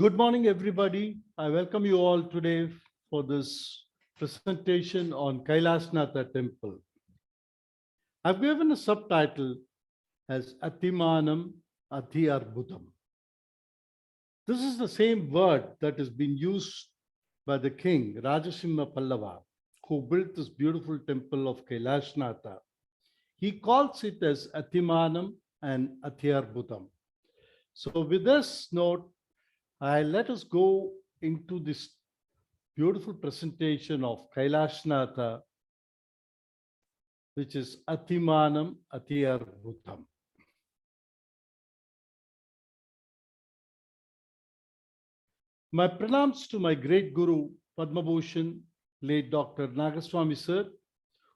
Good morning, everybody. I welcome you all today for this presentation on Kailasanaatha temple. I've given a subtitle as Atimanam Adhyarbhutam. This is the same word that has been used by the king Rajasimha Pallava, who built this beautiful temple of Kailasanaatha. He calls it as Atimanam and Adhyarbhutam. So with this note, let us go into this beautiful presentation of Kailasanaatha, which is Atimanam Atiyarbhutam. My pranams to my great guru, Padma Bhushan, late Dr. Nagaswami sir,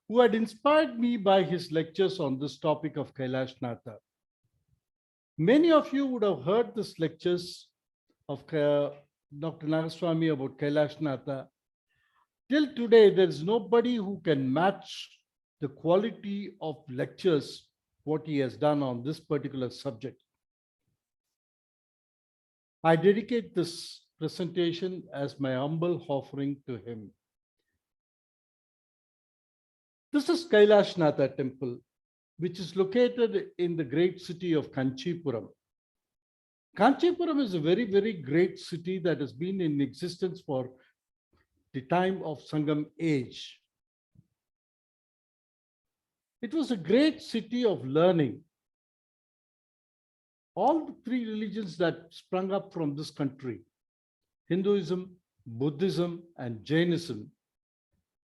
who had inspired me by his lectures on this topic of Kailasanaatha. Many of you would have heard these lectures of Dr. Nagaswami about Kailasanaatha. Till today, there is nobody who can match the quality of lectures what he has done on this particular subject. I dedicate this presentation as my humble offering to him. This is Kailasanaatha temple, which is located in the great city of Kanchipuram. Kanchipuram is a very, very great city that has been in existence for the time of Sangam age. It was a great city of learning. All the three religions that sprung up from this country, Hinduism, Buddhism, and Jainism,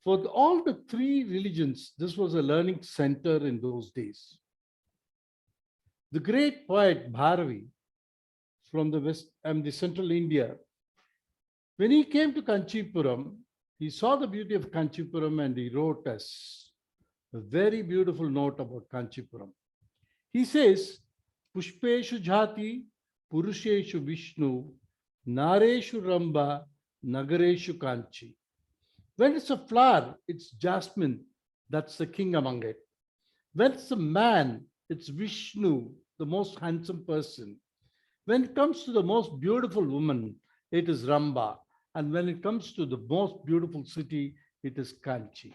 for all the three religions, this was a learning center in those days. The great poet Bharavi from the central India, when he came to Kanchipuram, he saw the beauty of Kanchipuram and he wrote us a very beautiful note about Kanchipuram. He says, Pushpeshu Jhati, Purusheshu Vishnu, Nareshu Ramba, Nagareshu Kanchi. When it's a flower, it's jasmine, that's the king among it. When it's a man, it's Vishnu, the most handsome person. When it comes to the most beautiful woman, it is Ramba. And when it comes to the most beautiful city, it is Kanchi.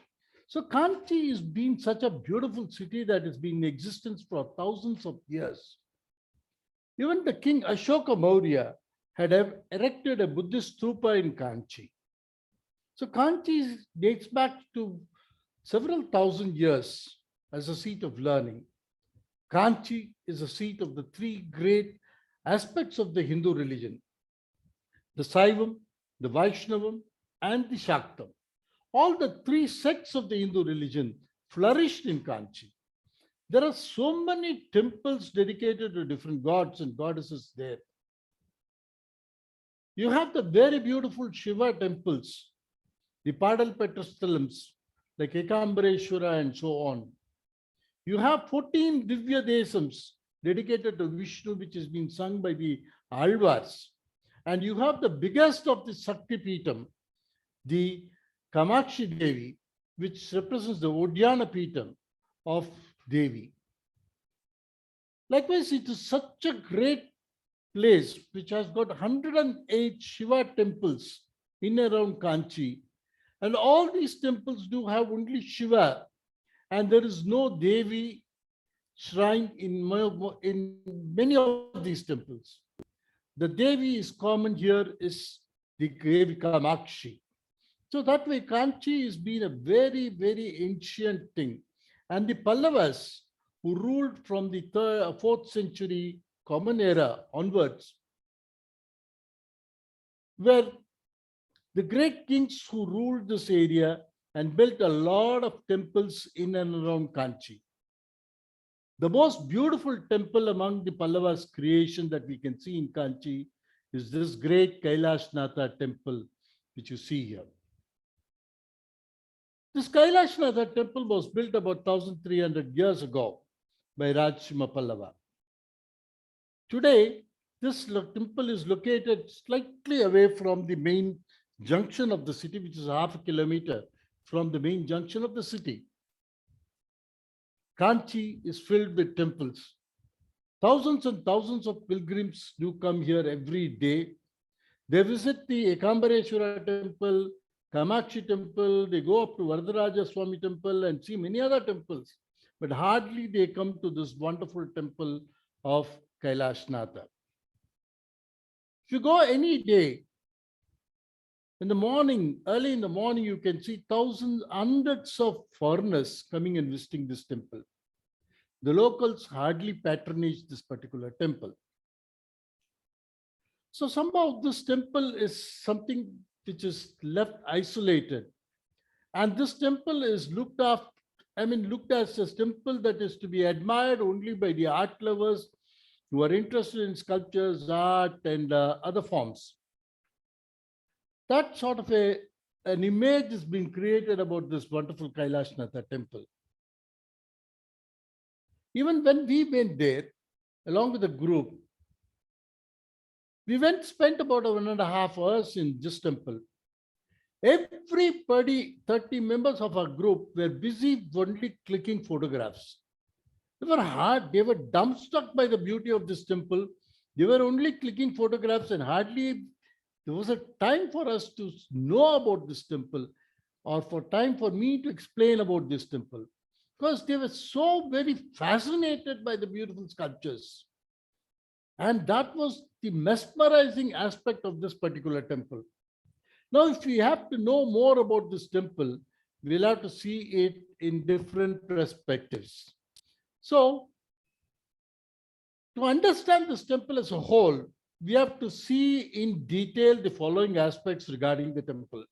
So Kanchi has been such a beautiful city that has been in existence for thousands of years. Even the king Ashoka Maurya had erected a Buddhist stupa in Kanchi. So Kanchi dates back to several thousand years as a seat of learning. Kanchi is a seat of the three great aspects of the Hindu religion, the Saivam, the Vaishnavam, and the Shaktam. All the three sects of the Hindu religion flourished in Kanchi. There are so many temples dedicated to different gods and goddesses there. You have the very beautiful Shiva temples, the Padal Petrasthalams, like Ekambareshwara and so on. You have 14 Divya Desams dedicated to Vishnu, which has been sung by the Alvars. And you have the biggest of the Sakti Peetam, the Kamakshi Devi, which represents the Udyana Peetam of Devi. Likewise, it is such a great place which has got 108 Shiva temples in and around Kanchi. And all these temples do have only Shiva, and there is no Devi shrine in many of these temples. The Devi is common here is the Devi Kamakshi. So that way, Kanchi has been a very, very ancient thing. And the Pallavas, who ruled from the 4th century Common Era onwards, were the great kings who ruled this area and built a lot of temples in and around Kanchi. The most beautiful temple among the Pallavas' creation that we can see in Kanchi is this great Kailasanaatha temple, which you see here. This Kailasanaatha temple was built about 1300 years ago by Rajsimha Pallava. Today, this temple is located slightly away from the main junction of the city, which is half a kilometer from the main junction of the city. Kanchi is filled with temples. Thousands and thousands of pilgrims do come here every day. They visit the Ekambareshwara temple, Kamakshi temple, they go up to Varadaraja Swami temple and see many other temples, but hardly they come to this wonderful temple of Kailasanaatha. If you go any day, in the morning, early in the morning, you can see thousands, hundreds of foreigners coming and visiting this temple. The locals hardly patronage this particular temple. So somehow this temple is something which is left isolated. And this temple is looked after, looked as a temple that is to be admired only by the art lovers who are interested in sculptures, art, and other forms. That sort of an image has been created about this wonderful Kailasanaatha temple. Even when we went there, along with the group, we spent about 1.5 hours in this temple. Everybody, 30 members of our group, were busy only clicking photographs. They were dumbstruck by the beauty of this temple. They were only clicking photographs, and hardly there was a time for us to know about this temple, or for time for me to explain about this temple, because they were so very fascinated by the beautiful sculptures. And that was the mesmerizing aspect of this particular temple. Now, if we have to know more about this temple, we'll have to see it in different perspectives. So, to understand this temple as a whole, we have to see in detail the following aspects regarding the temple.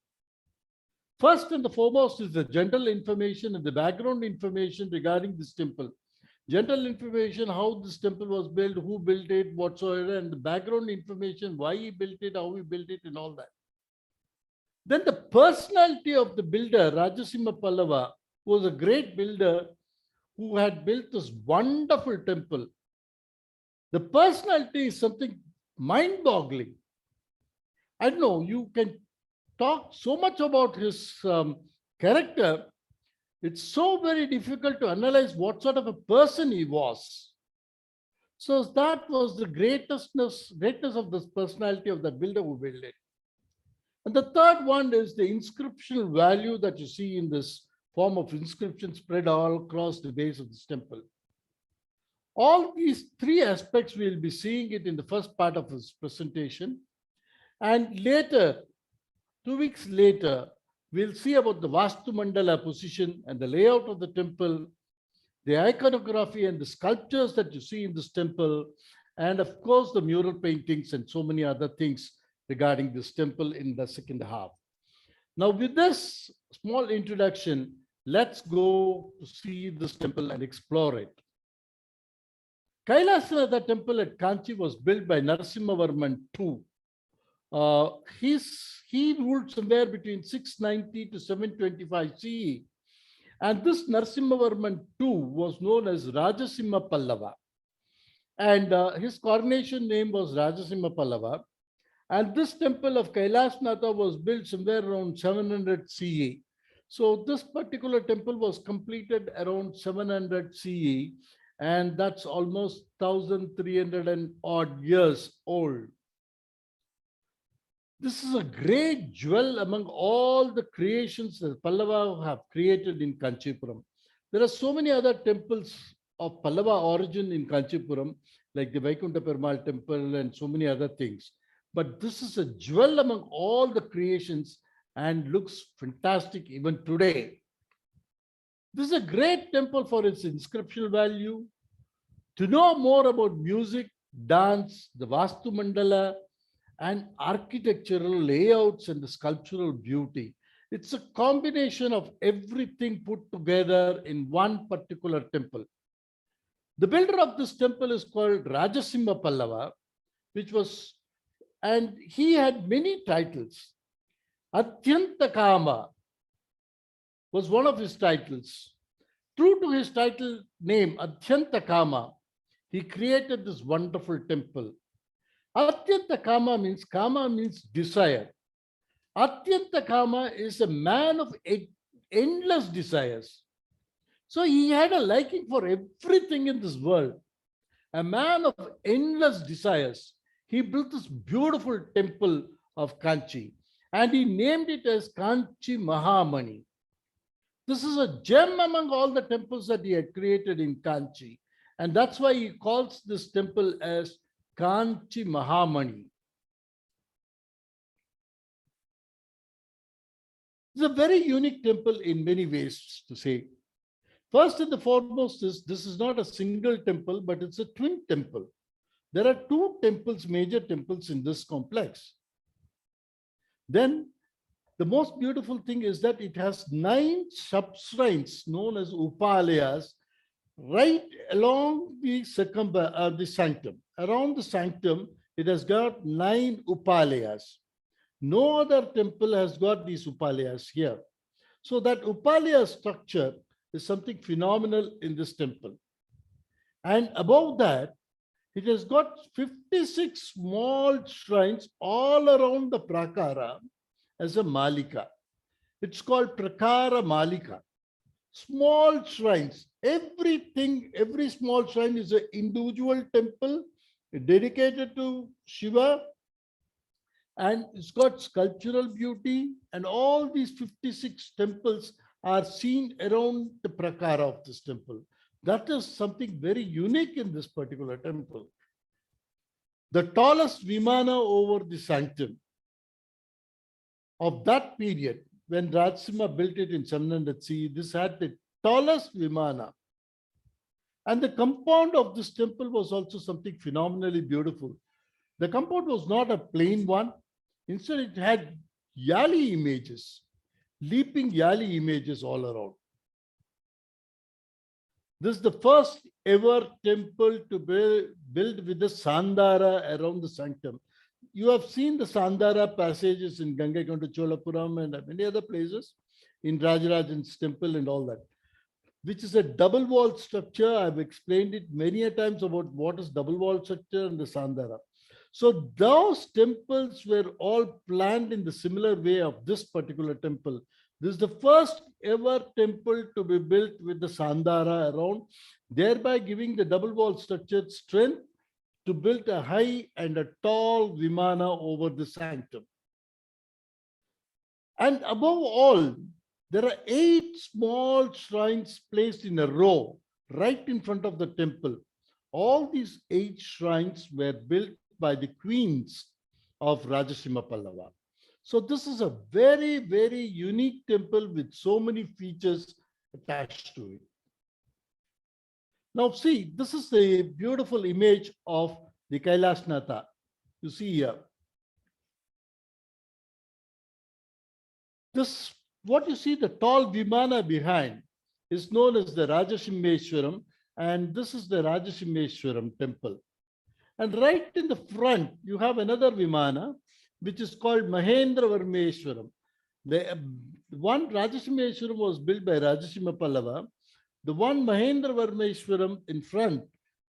First and the foremost is the general information and the background information regarding this temple. General information, how this temple was built, who built it, whatsoever, and the background information, why he built it, how he built it, and all that. Then the personality of the builder, Rajasimha Pallava, was a great builder who had built this wonderful temple. The personality is something mind-boggling. I don't know, you can talk so much about his character. It's so very difficult to analyze what sort of a person he was. So that was the greatness of this personality of the builder who built it. And the third one is the inscriptional value that you see in this form of inscription spread all across the base of this temple. All these three aspects, we'll be seeing it in the first part of this presentation. And later, 2 weeks later, we'll see about the Vastu Mandala position and the layout of the temple, the iconography and the sculptures that you see in this temple, and of course, the mural paintings and so many other things regarding this temple in the second half. Now, with this small introduction, let's go to see this temple and explore it. Kailasanaatha temple at Kanchi was built by Narasimhavarman II. He ruled somewhere between 690 to 725 CE. And this Narasimhavarman II was known as Rajasimha Pallava. And his coronation name was Rajasimha Pallava. And this temple of Kailasanaatha was built somewhere around 700 CE. So this particular temple was completed around 700 CE. And that's almost 1,300 and odd years old. This is a great jewel among all the creations that Pallava have created in Kanchipuram. There are so many other temples of Pallava origin in Kanchipuram, like the Vaikuntha Perumal temple and so many other things. But this is a jewel among all the creations and looks fantastic even today. This is a great temple for its inscriptional value. To know more about music, dance, the Vastu Mandala, and architectural layouts and the sculptural beauty. It's a combination of everything put together in one particular temple. The builder of this temple is called Rajasimha Pallava, and he had many titles. Atyanta Kama was one of his titles. True to his title name, Atyanta Kama, he created this wonderful temple. Atyanta Kama means desire. Atyanta Kama is a man of endless desires. So he had a liking for everything in this world. A man of endless desires. He built this beautiful temple of Kanchi, and he named it as Kanchi Mahamani. This is a gem among all the temples that he had created in Kanchi. And that's why he calls this temple as Kanchi Mahamani. It's a very unique temple in many ways to say. First and the foremost is this is not a single temple, but it's a twin temple. There are two temples, major temples in this complex. Then the most beautiful thing is that it has 9 sub-shrines known as upalayas right along the sanctum. Around the sanctum, it has got 9 upalayas. No other temple has got these upalayas here. So that upalaya structure is something phenomenal in this temple. And above that, it has got 56 small shrines all around the prakara as a malika. It's called prakara malika. Small shrines. Everything, every small shrine is an individual temple dedicated to Shiva, and it's got sculptural beauty, and all these 56 temples are seen around the prakara of this temple. That is something very unique in this particular temple. The tallest vimana over the sanctum of that period, when Rajsimha built it in 700 CE, this had the tallest vimana. And the compound of this temple was also something phenomenally beautiful. The compound was not a plain one. Instead, it had yali images, leaping yali images all around. This is the first ever temple to be built with the Sandara around the sanctum. You have seen the Sandara passages in Gangaikonda Cholapuram and many other places, in Rajarajan's temple and all that, which is a double wall structure. I've explained it many a times about what is double wall structure and the Sandara. So those temples were all planned in the similar way of this particular temple. This is the first ever temple to be built with the Sandara around, thereby giving the double wall structure strength to build a high and a tall vimana over the sanctum. And above all, there are 8 small shrines placed in a row right in front of the temple. All these 8 shrines were built by the queens of Rajasimha Pallava. So this is a very, very unique temple with so many features attached to it. Now see, this is the beautiful image of the Kailasanaatha. You see here. This, what you see, the tall vimana behind, is known as the Rajasimheshwaram, and this is the Rajasimheshwaram temple. And right in the front, you have another vimana, which is called Mahendra Varmeshwaram. The one Rajasimheshwaram was built by Rajasimha Pallava. The one Mahendra Varmeshwaram in front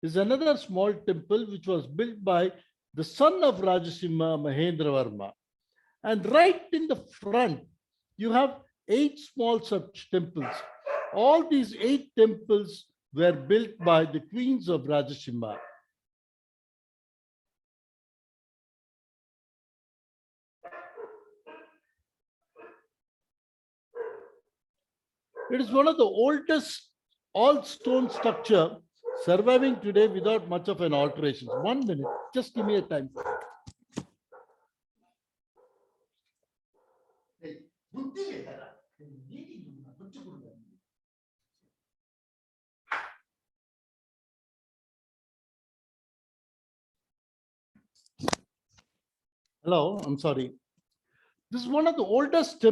is another small temple which was built by the son of Rajasimha, Mahendra Varma. And right in the front, you have 8 small such temples. All these 8 temples were built by the queens of Rajasimha. It is one of the oldest all-stone structure surviving today without much of an alteration. 1 minute, just give me a time. Hello, I'm sorry. This is one of the oldest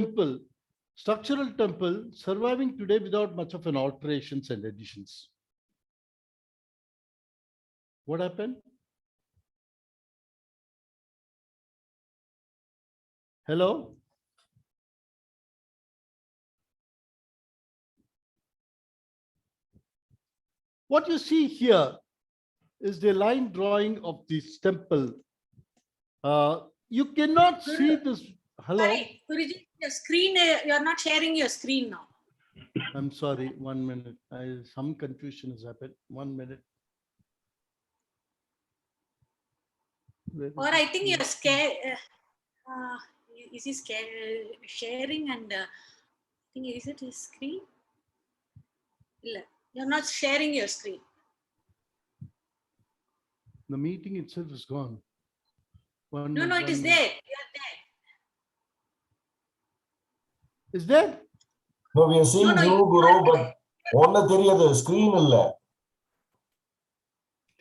structural temple surviving today without much of an alterations and additions. What happened? Hello? What you see here is the line drawing of this temple. You cannot see this. Hello? Sorry, Guruji, your screen, you are not sharing your screen now. I'm sorry, 1 minute. Some confusion has happened. 1 minute. Or I think you're scared. Is he sharing and I think is it his screen? No, you're not sharing your screen. The meeting itself is gone. No, it is there. You're there. Is there? No, we are seeing No, you, you Guru, are but ஒன்ன தெரியாது screen இல்ல.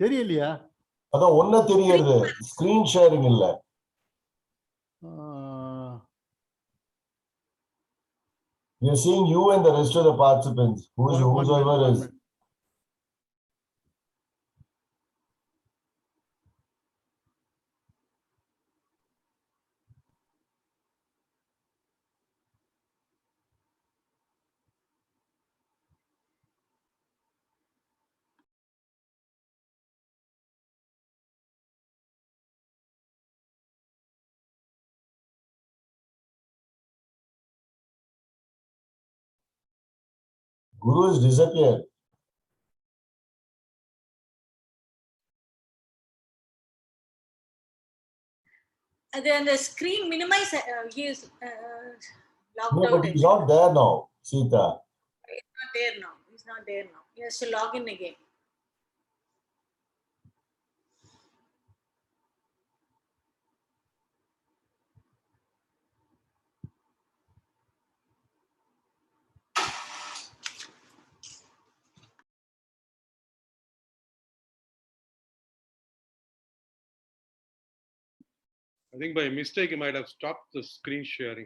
தெரியலையா? அதான் ஒன்ன தெரியாது screen sharing இல்ல. We are seeing you and the rest of the participants. Whosoever is. Guru has disappeared. Then the screen minimize. He is logged No, out. but he's not there now, Sita. He's not there now. He's not there now. He has to log in again. I think by mistake, you might have stopped the screen sharing.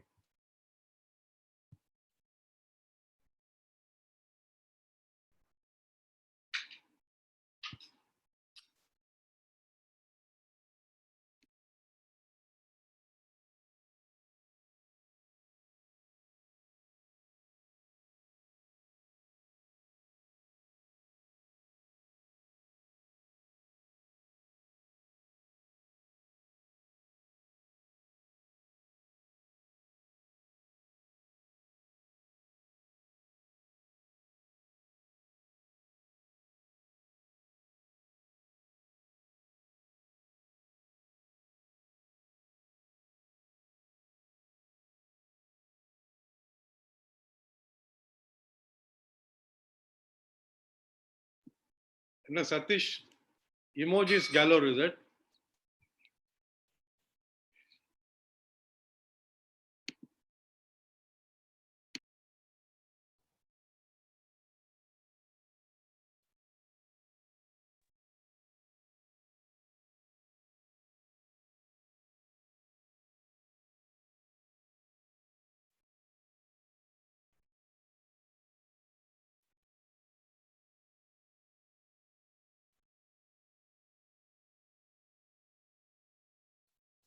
No, Satish, emojis galore, is it?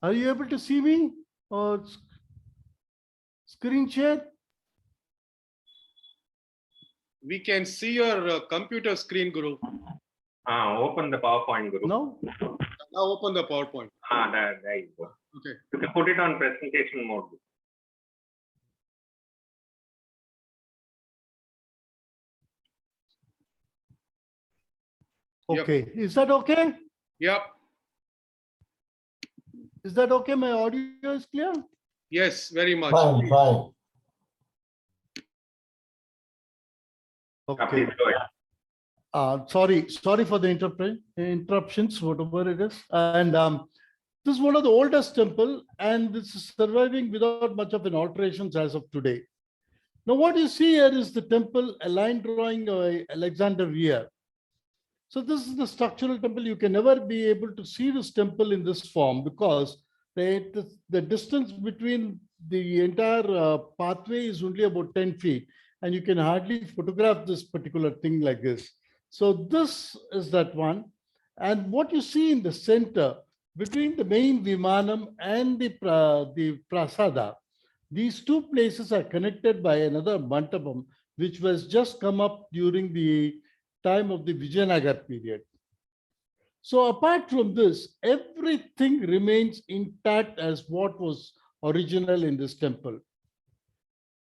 Are you able to see me or screen share? We can see your computer screen, Guru. Open the PowerPoint, Guru. No? Now open the PowerPoint. There you go. Okay. You can put it on presentation mode. Okay. Is that okay? Yep. Is that okay? My audio is clear? Yes, very much. Fine, fine. Okay. Please go ahead. Sorry for the interruptions, whatever it is. And this is one of the oldest temple, and this is surviving without much of an alterations as of today. Now, what you see here is the temple, a line drawing by Alexander Rear. So this is the structural temple. You can never be able to see this temple in this form because the distance between the entire pathway is only about 10 feet, and you can hardly photograph this particular thing like this. So this is that one. And what you see in the center, between the main Vimanam and the Prasada, these two places are connected by another Mantapam, which was just come up during the time of the Vijayanagar period. So apart from this, everything remains intact as what was original in this temple.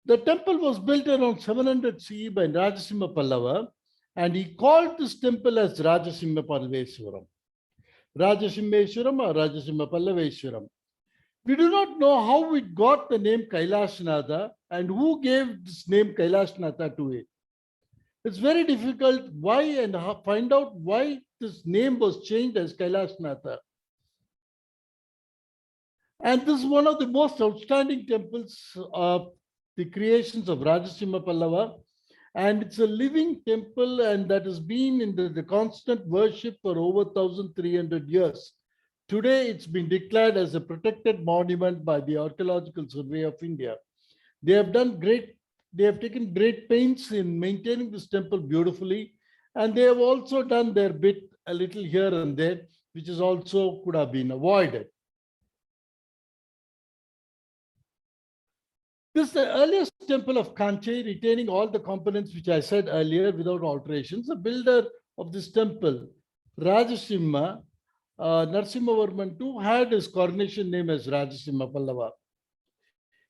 The temple was built around 700 CE by Rajasimha Pallava, and he called this temple as Rajasimha Pallaveswaram. Rajasimheswaram or Rajasimha Pallaveswaram. We do not know how it got the name Kailasanaatha and who gave this name Kailasanaatha to it. It's very difficult why and find out why this name was changed as Kailasanaatha. And this is one of the most outstanding temples of the creations of Rajasimha Pallava. And it's a living temple, and that has been in the constant worship for over 1,300 years. Today, it's been declared as a protected monument by the Archaeological Survey of India. They have taken great pains in maintaining this temple beautifully, and they have also done their bit a little here and there, which is also could have been avoided. This is the earliest temple of Kanchi, retaining all the components which I said earlier without alterations. The builder of this temple, Rajasimha, Narasimhavarman II, had his coronation name as Rajasimha Pallava.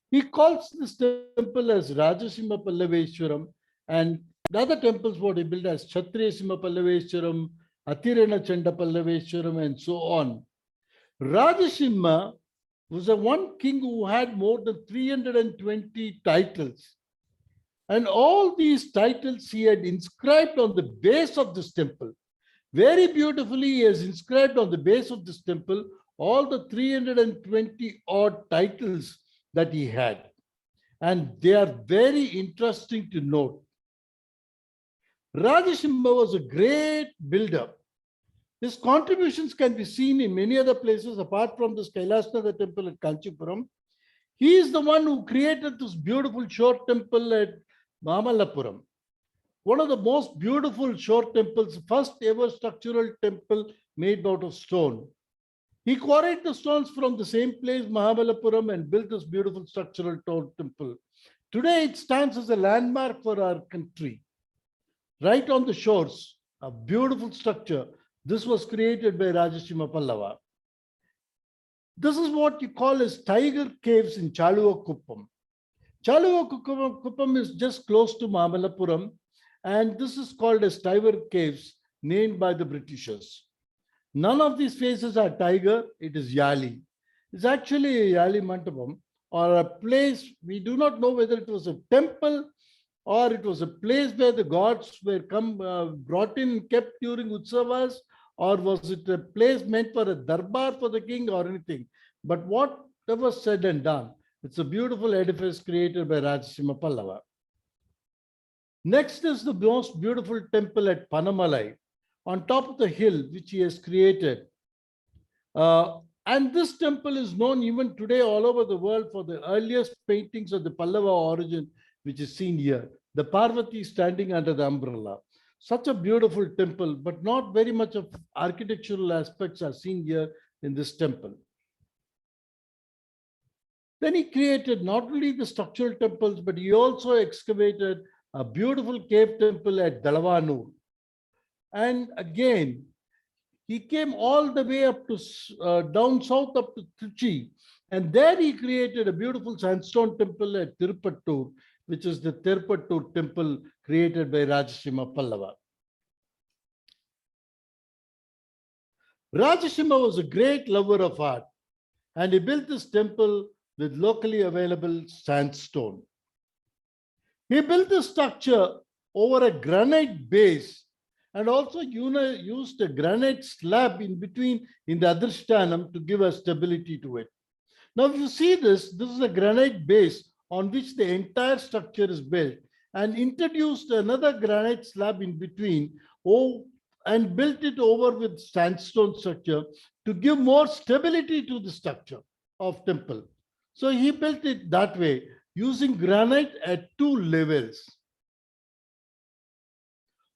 He calls this temple as Rajasimha Pallaveshwaram, and the other temples what he built as Kshatriyasimha Pallaveshwaram, Athirana Chanda Pallaveshwaram, and so on. Rajasimha was a one king who had more than 320 titles. And all these titles he had inscribed on the base of this temple. Very beautifully, he has inscribed on the base of this temple all the 320 odd titles that he had. And they are very interesting to note. Rajasimha was a great builder. His contributions can be seen in many other places apart from this Kailasanaatha temple at Kanchipuram. He is the one who created this beautiful shore temple at Mamallapuram. One of the most beautiful shore temples, first ever structural temple made out of stone. He quarried the stones from the same place, Mahabalipuram, and built this beautiful structural temple. Today, it stands as a landmark for our country. Right on the shores, a beautiful structure. This was created by Rajasimha Pallava. This is what you call as Tiger Caves in Chaluvakuppam. Chaluvakuppam is just close to Mamalapuram, and this is called as Tiger Caves, named by the Britishers. None of these faces are tiger, it is Yali. It's actually a Yali Mandapam, or a place, we do not know whether it was a temple or it was a place where the gods were brought in and kept during Utsavas, or was it a place meant for a darbar for the king or anything. But whatever said and done, it's a beautiful edifice created by Rajasimha Pallava. Next is the most beautiful temple at Panamalai, on top of the hill which he has created. And this temple is known even today all over the world for the earliest paintings of the Pallava origin, which is seen here. The Parvati standing under the umbrella. Such a beautiful temple, but not very much of architectural aspects are seen here in this temple. Then he created not only the structural temples, but he also excavated a beautiful cave temple at Dalavanur. And again, he came all the way up to down south up to Trichy, and there he created a beautiful sandstone temple at Tirupattur, which is the Tirupattur temple created by Rajasimha Pallava. Rajasimha was a great lover of art, and he built this temple with locally available sandstone. He built the structure over a granite base and also used a granite slab in between in the Adrishtanam to give a stability to it. Now, if you see this is a granite base on which the entire structure is built, and introduced another granite slab in between and built it over with sandstone structure to give more stability to the structure of temple. So he built it that way, using granite at two levels.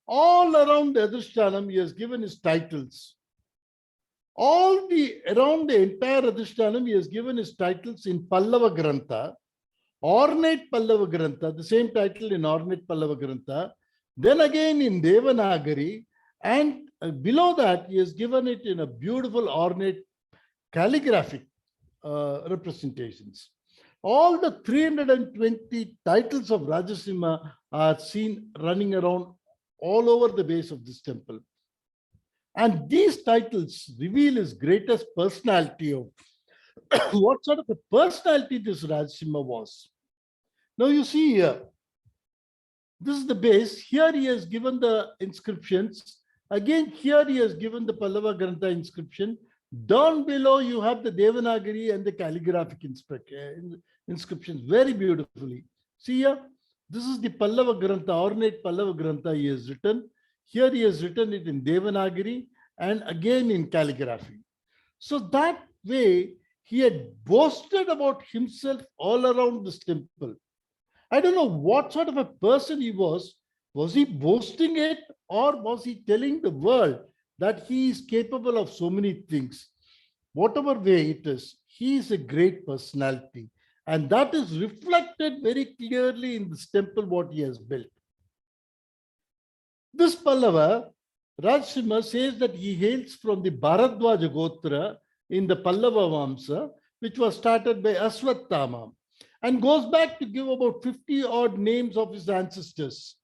All around the Adrishtanam, he has given his titles. Around the entire Adrishtanam, he has given his titles in Pallava Grantha, ornate Pallava Grantha, the same title in ornate Pallava Grantha, then again in Devanagari, and below that, he has given it in a beautiful ornate calligraphic representations. All the 320 titles of Rajasimha are seen running around all over the base of this temple. And these titles reveal his greatest personality of what sort of a personality this Rajsimha was. Now you see here, this is the base. Here he has given the inscriptions. Again, here he has given the Pallava Grantha inscription. Down below, you have the Devanagari and the calligraphic inscriptions very beautifully. See here, this is the Pallava Grantha, ornate Pallava Grantha he has written. Here he has written it in Devanagari and again in calligraphy. So that way, he had boasted about himself all around this temple. I don't know what sort of a person he was. Was he boasting it, or was he telling the world that he is capable of so many things? Whatever way it is, he is a great personality. And that is reflected very clearly in this temple, what he has built. This Pallava, Rajsimha says that he hails from the Bharadwaja Gotra in the Pallava Vamsa, which was started by Aswathama, and goes back to give about 50 odd names of his ancestors.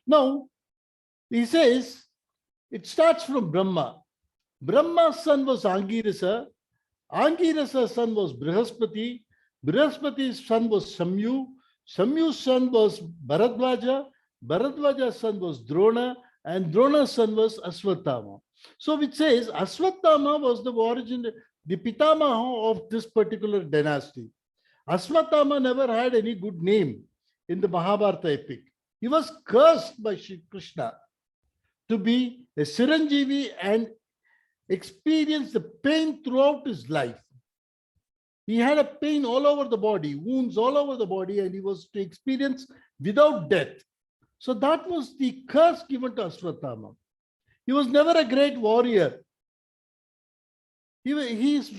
Now, he says it starts from Brahma. Brahma's son was Angirasa. Angirasa's son was Brihaspati. Brihaspati's son was Samyu. Samyu's son was Bharadwaja. Bharadwaja's son was Drona. And Drona's son was Aswathama. So it says Aswathama was the origin, the Pitamaha of this particular dynasty. Aswathama never had any good name in the Mahabharata epic. He was cursed by Shri Krishna to be a Chiranjeevi and experience the pain throughout his life. He had a pain all over the body, wounds all over the body, and he was to experience without death. So that was the curse given to Aswathama. He was never a great warrior. His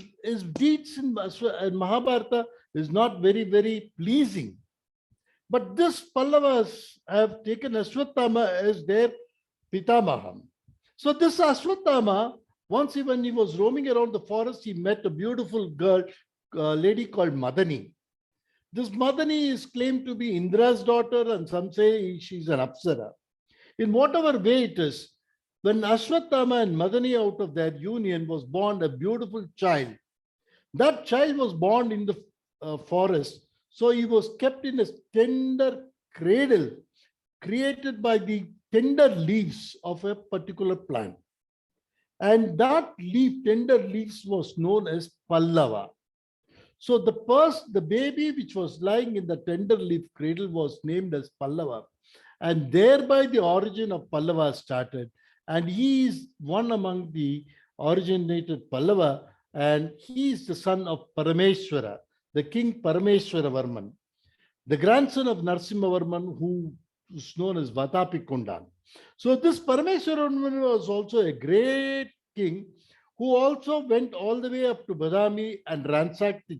deeds in Mahabharata is not very, very pleasing. But this Pallavas have taken Aswathama as their Pitamaham. So this Aswathama, once when he was roaming around the forest, he met a beautiful girl, lady called Madani. This Madani is claimed to be Indra's daughter, and some say she's an Apsara. In whatever way it is, when Aswathama and Madani, out of their union, was born a beautiful child. That child was born in the forest. So he was kept in a tender cradle created by the tender leaves of a particular plant. And that tender leaves was known as Pallava. So the baby which was lying in the tender leaf cradle was named as Pallava. And thereby the origin of Pallava started. And he is one among the originated Pallava, and he is the son of Parameshwara, the king Parameshwara Varman, the grandson of Narasimha Varman, who is known as Vatapi Kundan. So this Parameshwara Varman was also a great king who also went all the way up to Badami and ransacked the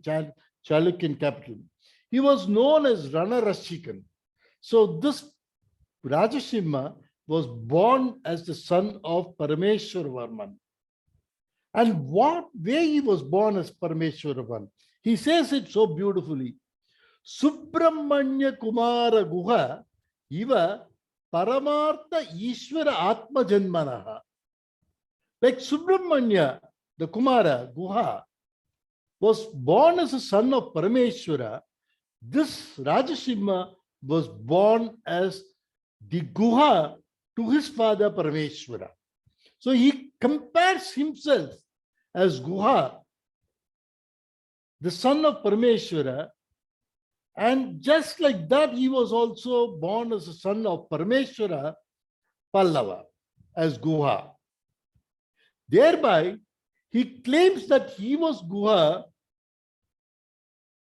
Chalukyan capital. He was known as Rana Rashikan. So this Rajasimha was born as the son of Parameshwara Varman. And what way he was born as Parameshwara Varman? He says it so beautifully. Subramanya Kumara Guha Iva Paramartha Ishvara Atma Janmanaha. Like Subramanya, the Kumara Guha, was born as a son of Parameshwara. This Rajasimha was born as the Guha to his father Parameshwara. So he compares himself as Guha, the son of Parameshwara, and just like that, he was also born as a son of Parameshwara, Pallava, as Guha. Thereby, he claims that he was Guha,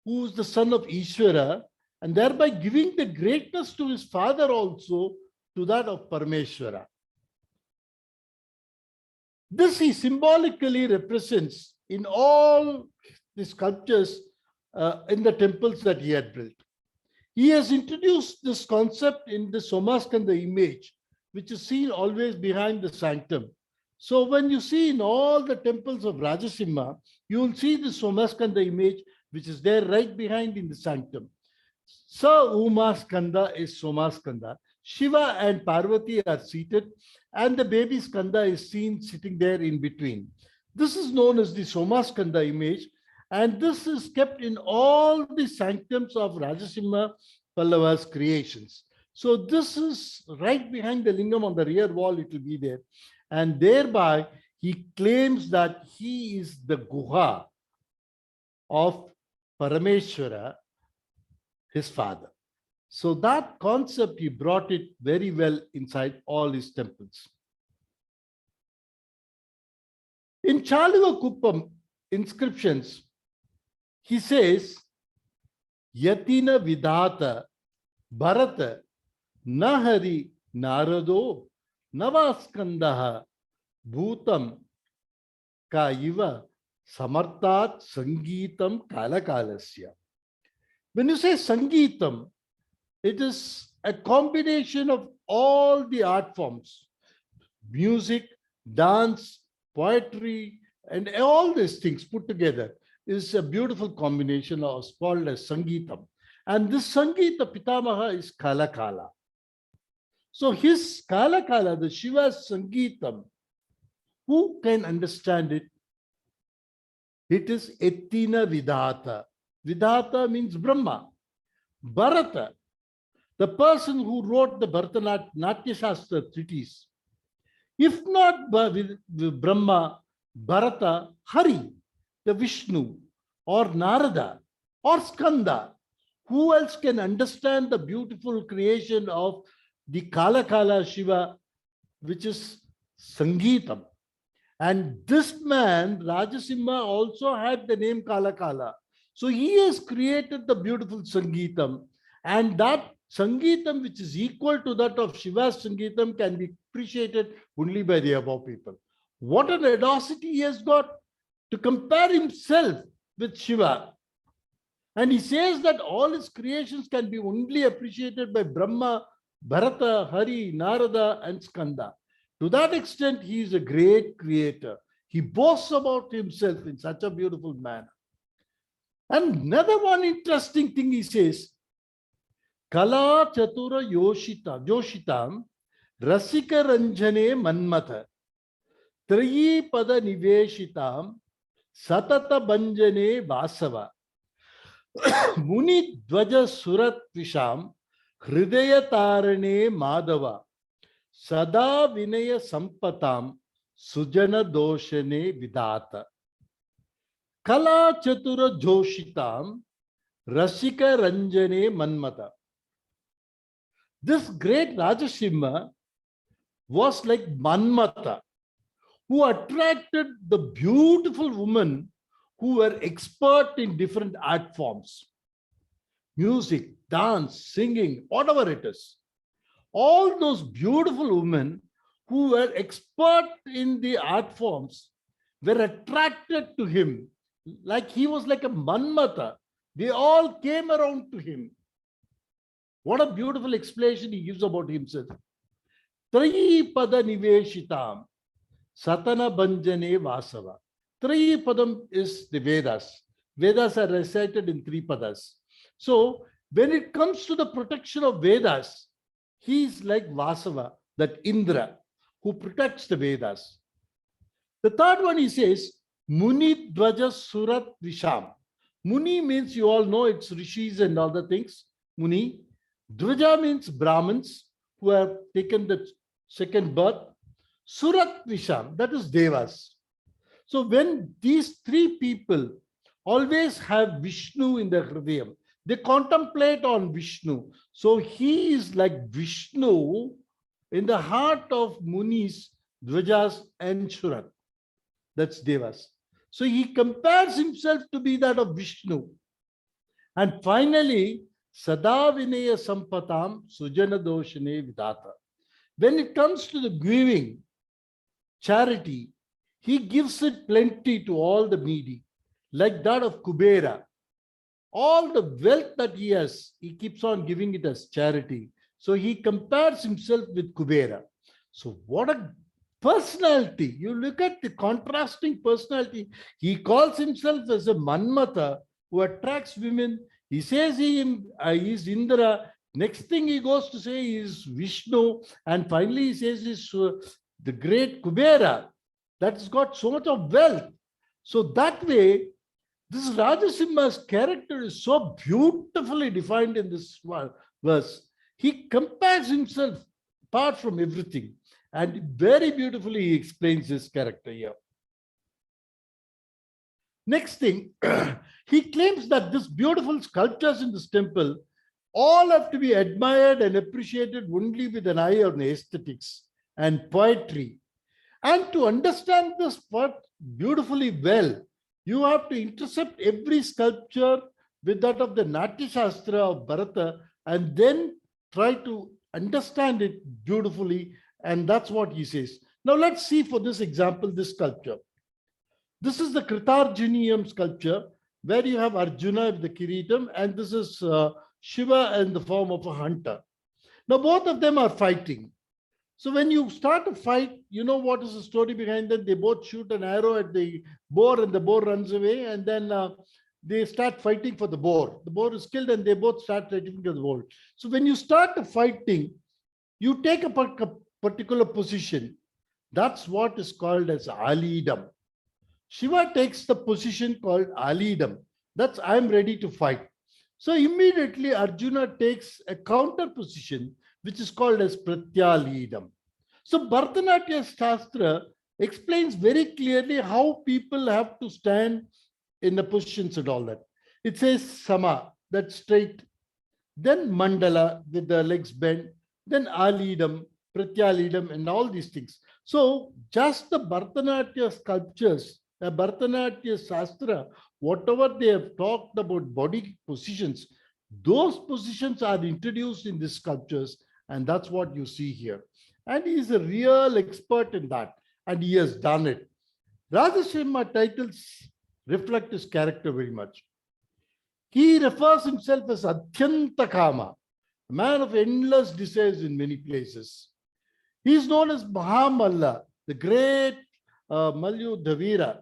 who is the son of Ishvara, and thereby giving the greatness to his father also to that of Parameshwara. This he symbolically represents in all the sculptures in the temples that he had built. He has introduced this concept in the Somaskanda image, which is seen always behind the sanctum. So when you see in all the temples of Rajasimha, you will see the Somaskanda image, which is there right behind in the sanctum. Sa Umaskanda is Somaskanda. Shiva and Parvati are seated, and the baby Skanda is seen sitting there in between. This is known as the Somaskanda image, and this is kept in all the sanctums of Rajasimha Pallava's creations. So this is right behind the lingam on the rear wall, it will be there. And thereby, he claims that he is the Guha of Parameshwara, his father. So that concept, he brought it very well inside all his temples. In Chaluvakuppam inscriptions, he says, Yatina Vidhata Bharata Nahari Narado Navaskandaha Bhutam Kaiva Samartat Sangeetam Kalakalasya. When you say Sangeetam, it is a combination of all the art forms, music, dance, poetry, and all these things put together is a beautiful combination of called as Sangeetam. And this Sangeeta Pitamaha is Kalakala. So his Kalakala, the Shiva's Sangeetam, who can understand it? It is Ettina Vidhata. Vidhata means Brahma. Bharata, the person who wrote the Bharatanatyam Shastra treatise. If not Brahma, Bharata, Hari, the Vishnu, or Narada, or Skanda, who else can understand the beautiful creation of the Kalakala Shiva, which is Sangeetam? And this man, Rajasimha, also had the name Kalakala. So he has created the beautiful Sangeetam, and that Sangeetam, which is equal to that of Shiva's Sangeetam, can be appreciated only by the above people. What an audacity he has got to compare himself with Shiva. And he says that all his creations can be only appreciated by Brahma, Bharata, Hari, Narada, and Skanda. To that extent, he is a great creator. He boasts about himself in such a beautiful manner. And another one interesting thing he says, Kala Chatura Joshitam Rasika Ranjane Manmatha Trayi Pada Niveshitam Satata Banjane Vasava Muni Dvaja Surat Visham Hridaya Tarane Madhava Sada Vinaya Sampatam Sujana Doshane Vidata Kala Chatura Joshitam Rasika Ranjane Manmata. This great Rajasimha was like Manmata, who attracted the beautiful women who were expert in different art forms. Music, dance, singing, whatever it is. All those beautiful women who were expert in the art forms were attracted to him. Like he was like a Manmata. They all came around to him. What a beautiful explanation he gives about himself. Trayi pada niveshitam satana banjane vasava. Trayi padam is the Vedas. Vedas are recited in 3 padas. So when it comes to the protection of Vedas, he is like Vasava, that Indra, who protects the Vedas. The third one he says, Muni Dvaja Surat Visham. Muni means, you all know, it's rishis and all the things. Muni. Dvaja means Brahmins who have taken the second birth. Surat Visham, that is Devas. So when these 3 people always have Vishnu in their Hridayam, they contemplate on Vishnu. So he is like Vishnu in the heart of Munis, Dvajas and Surat. That's Devas. So he compares himself to be that of Vishnu. And finally, Sada Vinaya Sampatam Sujana Doshane Vidata. When it comes to the giving, charity, he gives it plenty to all the needy, like that of Kubera. All the wealth that he has, he keeps on giving it as charity. So he compares himself with Kubera. So what a personality. You look at the contrasting personality. He calls himself as a Manmata who attracts women. He says he is Indra. Next thing he goes to say is Vishnu. And finally he says is the great Kubera. that's got so much of wealth. So that way, this Rajasimha's character is so beautifully defined in this verse. He compares himself apart from everything, and very beautifully he explains his character here. Next thing, he claims that these beautiful sculptures in this temple all have to be admired and appreciated only with an eye on aesthetics and poetry. And to understand this part beautifully well, you have to intercept every sculpture with that of the Natya Shastra of Bharata and then try to understand it beautifully. And that's what he says. Now let's see for this example, this sculpture. This is the Kritarjunium sculpture where you have Arjuna with the Kiritam, and this is Shiva in the form of a hunter. Now both of them are fighting. So when you start a fight, you know what is the story behind that? They both shoot an arrow at the boar and the boar runs away, and then they start fighting for the boar. The boar is killed and they both start fighting for the boar. So when you start the fighting, you take a particular position. That's what is called as Alidam. Shiva takes the position called Alidam. That's I'm ready to fight. So immediately Arjuna takes a counter position, which is called as Pratyalidam. So Bharatanatyam Shastra explains very clearly how people have to stand in the positions and all that. It says Sama, that's straight, then Mandala with the legs bent, then Alidam, Pratyalidam, and all these things. So just the Bharatanatyam sculptures, the Bharatanatyam Shastra, whatever they have talked about body positions, those positions are introduced in these sculptures, and that's what you see here. And he is a real expert in that, and he has done it. Rajasimha titles reflect his character very much. He refers himself as Adhyantakama, a man of endless desires in many places. He is known as Mahamalla, the great Malyudhavira.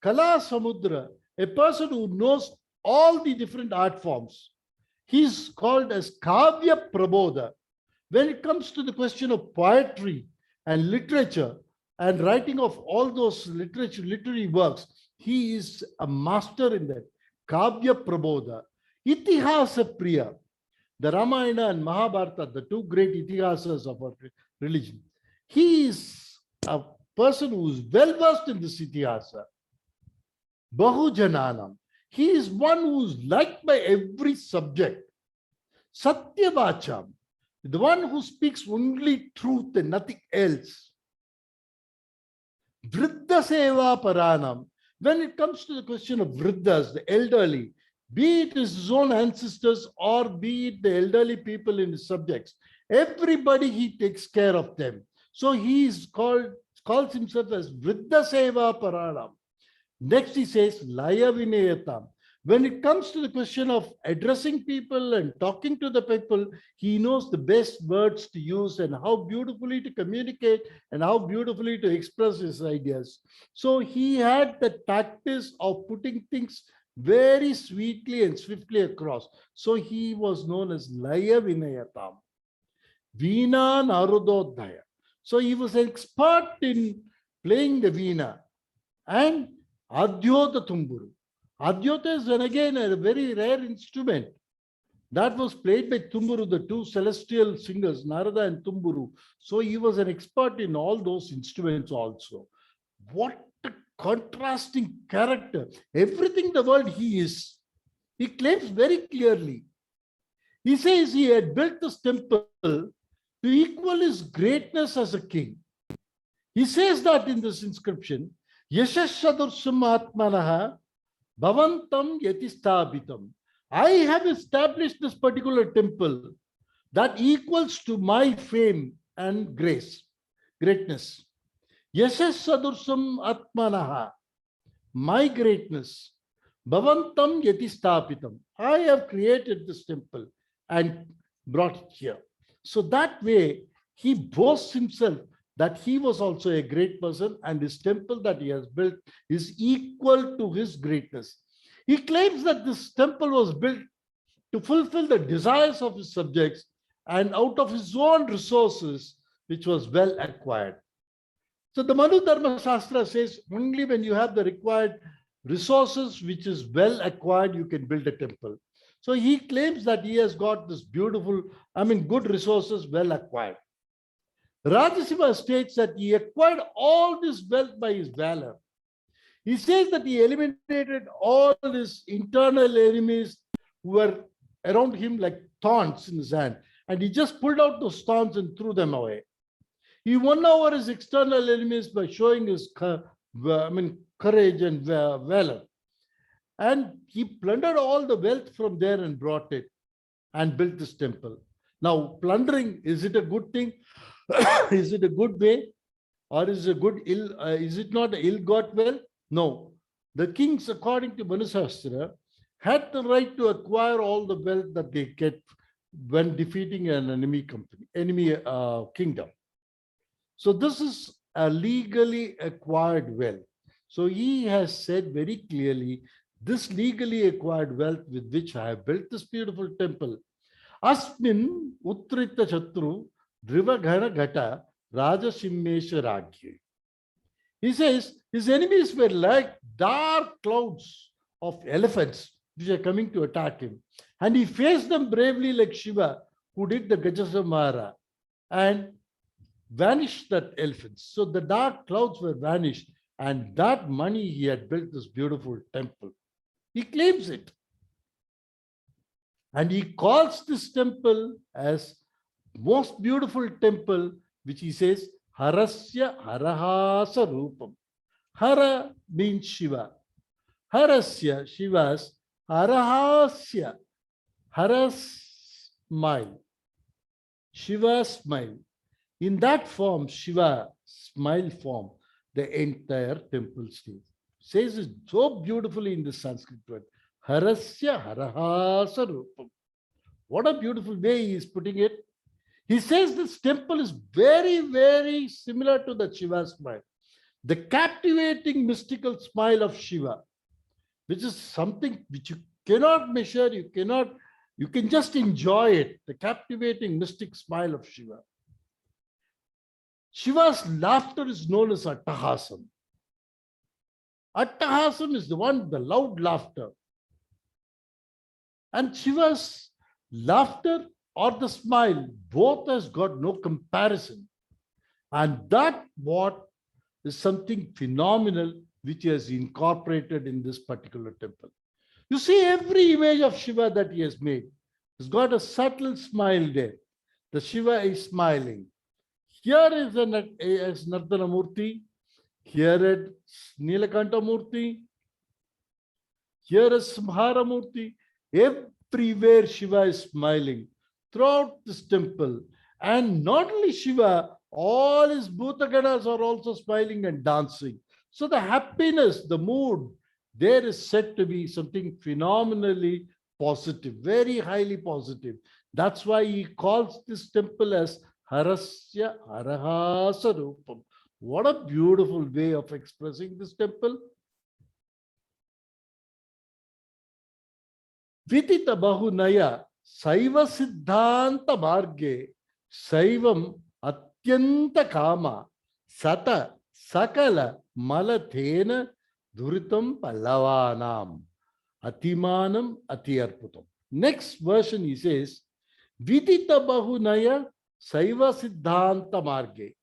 Kailasamudra, a person who knows all the different art forms. He is called as Kavya Prabodha. When it comes to the question of poetry and literature and writing of all those literary works, he is a master in that. Kavya Prabodha. Itihasa Priya, the Ramayana and Mahabharata, the two great itihasas of our religion. He is a person who is well versed in this itihasa. Bahujananam. He is one who is liked by every subject. Satyavacham, the one who speaks only truth and nothing else. Vriddha Seva Paranam. When it comes to the question of Vriddhas, the elderly, be it his own ancestors or be it the elderly people in his subjects, everybody he takes care of them. So he is calls himself as Vriddha Seva Paranam. Next he says Laya Vinayatam. When it comes to the question of addressing people and talking to the people, he knows the best words to use and how beautifully to communicate and how beautifully to express his ideas. So he had the tactics of putting things very sweetly and swiftly across. So he was known as Laya Vinayatam. Veena Narudodhaya. So he was an expert in playing the veena. And Adhyota Tumburu. Adhyota is then again a very rare instrument that was played by Tumburu, the two celestial singers, Narada and Tumburu. So he was an expert in all those instruments also. What a contrasting character. Everything the world he is. He claims very clearly. He says he had built this temple to equal his greatness as a king. He says that in this inscription, Yashashadursum Atmanaha Bhavantam Yatistabhitam. I have established this particular temple that equals to my fame and greatness. Yashashadursum Atmanaha, my greatness. Bhavantam Yatistabhitam. I have created this temple and brought it here. So that way, he boasts himself that he was also a great person and his temple that he has built is equal to his greatness. He claims that this temple was built to fulfill the desires of his subjects and out of his own resources, which was well acquired. So the Manu Dharma Shastra says only when you have the required resources, which is well acquired, you can build a temple. So he claims that he has got this beautiful, good resources well acquired. Rajasiva states that he acquired all this wealth by his valor. He says that he eliminated all his internal enemies who were around him like thorns in his hand, and he just pulled out those thorns and threw them away. He won over his external enemies by showing his courage and valor. And he plundered all the wealth from there and brought it and built this temple. Now, plundering, is it a good thing? Is it a good way? Or is it not an ill-got wealth? No. The kings, according to Manu Shastra, had the right to acquire all the wealth that they get when defeating an enemy kingdom. So this is a legally acquired wealth. So he has said very clearly, this legally acquired wealth with which I have built this beautiful temple, Asmin Uttrita Chatru Drivaghana Gata Rajasimesha Ragye. He says his enemies were like dark clouds of elephants which are coming to attack him. And he faced them bravely like Shiva, who did the Gajasamhara and vanished that elephants. So the dark clouds were vanished, and that money he had built this beautiful temple. He claims it. And he calls this temple as most beautiful temple, which he says, Harasya Harahasa Rupam. Hara means Shiva. Harasya, Shiva's, Harahasya, Hara's smile. Shiva's smile. In that form, Shiva, smile form, the entire temple says it so beautifully in the Sanskrit word. Harasya Harahasa Rupam. What a beautiful way he is putting it. He says this temple is very, very similar to the Shiva smile. The captivating mystical smile of Shiva, which is something which you cannot measure, you can just enjoy it. The captivating mystic smile of Shiva. Shiva's laughter is known as Attahasam. Attahasam is the loud laughter. And Shiva's laughter or the smile, both has got no comparison. And that what is something phenomenal which he has incorporated in this particular temple. You see every image of Shiva that he has made. It's got a subtle smile there. The Shiva is smiling. Here is Nardana Murti. Here is Nilakanta Murti. Here is Samhara Murti. Everywhere Shiva is smiling throughout this temple. And not only Shiva, all his Bhutaganas are also smiling and dancing. So the happiness, the mood, there is said to be something phenomenally positive, very highly positive. That's why he calls this temple as Harasya Harahasa Rupam. What a beautiful way of expressing this temple. Vidita Bahunaya Saiva Siddhanta Marge Saivam Atyanta Kama Sata Sakala Malathena Duritam Pallavanam Atimanam Atiyarputam. Next version he says, Vidita Bahunaya Saiva Siddhanta Marge.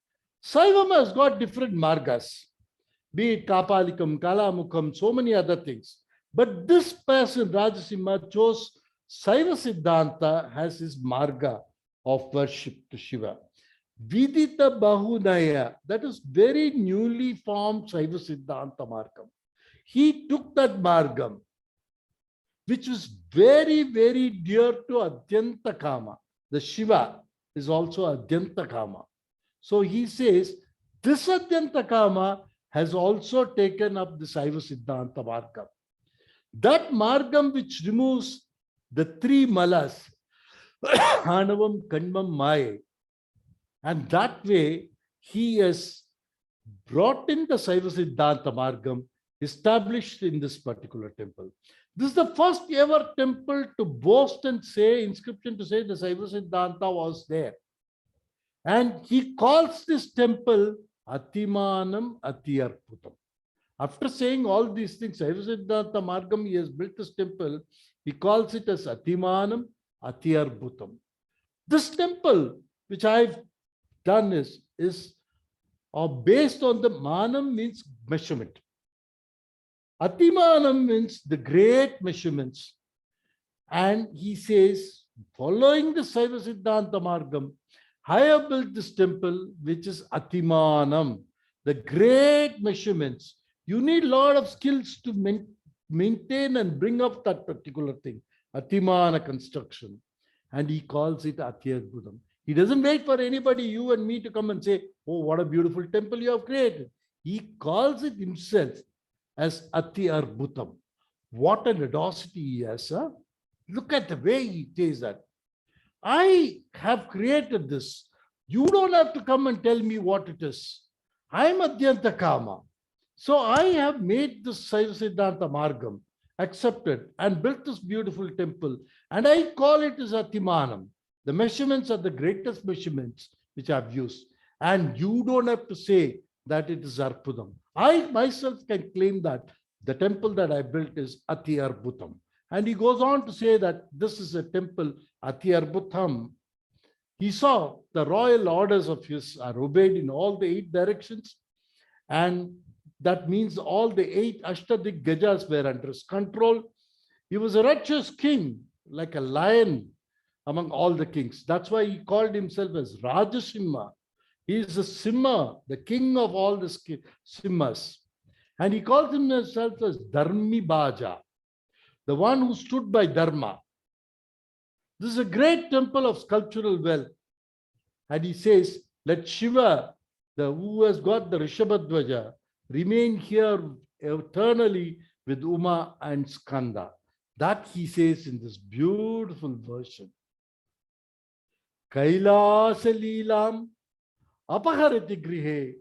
Saivam has got different margas, be it Kapalikam, Kalamukham, so many other things. But this person, Rajasimha, chose Saiva Siddhanta as his marga of worship to Shiva. Vidita Bahunaya, that is very newly formed Saiva Siddhanta Margam. He took that margam, which was very, very dear to Adyanta Kama. The Shiva is also Adyanta Kama. So he says, this Adyanta Kama has also taken up the Saiva Siddhanta Margam. That Margam which removes the three malas, Hanavam, Kanvam, Maya. And that way, he has brought in the Saiva Siddhanta Margam established in this particular temple. This is the first ever temple to boast and say, inscription to say the Saiva Siddhanta was there. And he calls this temple Atimanam Atiyarputam. After saying all these things, Saivasiddhanta Margam, he has built this temple. He calls it as Atimanam Atiyarputam. This temple, which I've done, is based on the manam means measurement. Atimanam means the great measurements. And he says, following the Saiva Siddhanta Margam, I have built this temple, which is Atimanam, the great measurements. You need a lot of skills to maintain and bring up that particular thing, Atimana construction. And he calls it Atiyarputam. He doesn't wait for anybody, you and me, to come and say, oh, what a beautiful temple you have created. He calls it himself as Atiyarputam. What an audacity he has. Huh? Look at the way he says that. I have created this. You don't have to come and tell me what it is. I am Adhyanta Kama. So I have made this Saiva Siddhanta Margam, accepted, and built this beautiful temple. And I call it as Atimanam. The measurements are the greatest measurements which I've used. And you don't have to say that it is Arpudam. I myself can claim that the temple that I built is Atiyarputam. And he goes on to say that this is a temple, Atiyarputam. He saw the royal orders of his are obeyed in all the 8 directions. And that means all the 8 Ashtadik Gajas were under his control. He was a righteous king, like a lion among all the kings. That's why he called himself as Rajasimha. He is the Simha, the king of all the Simhas. And he calls himself as Dharmi Baja, the one who stood by Dharma. This is a great temple of sculptural wealth. And he says, let Shiva, who has got the Rishabhadvaja, remain here eternally with Uma and Skanda. That he says in this beautiful version. Kailasa Apaharati Grihe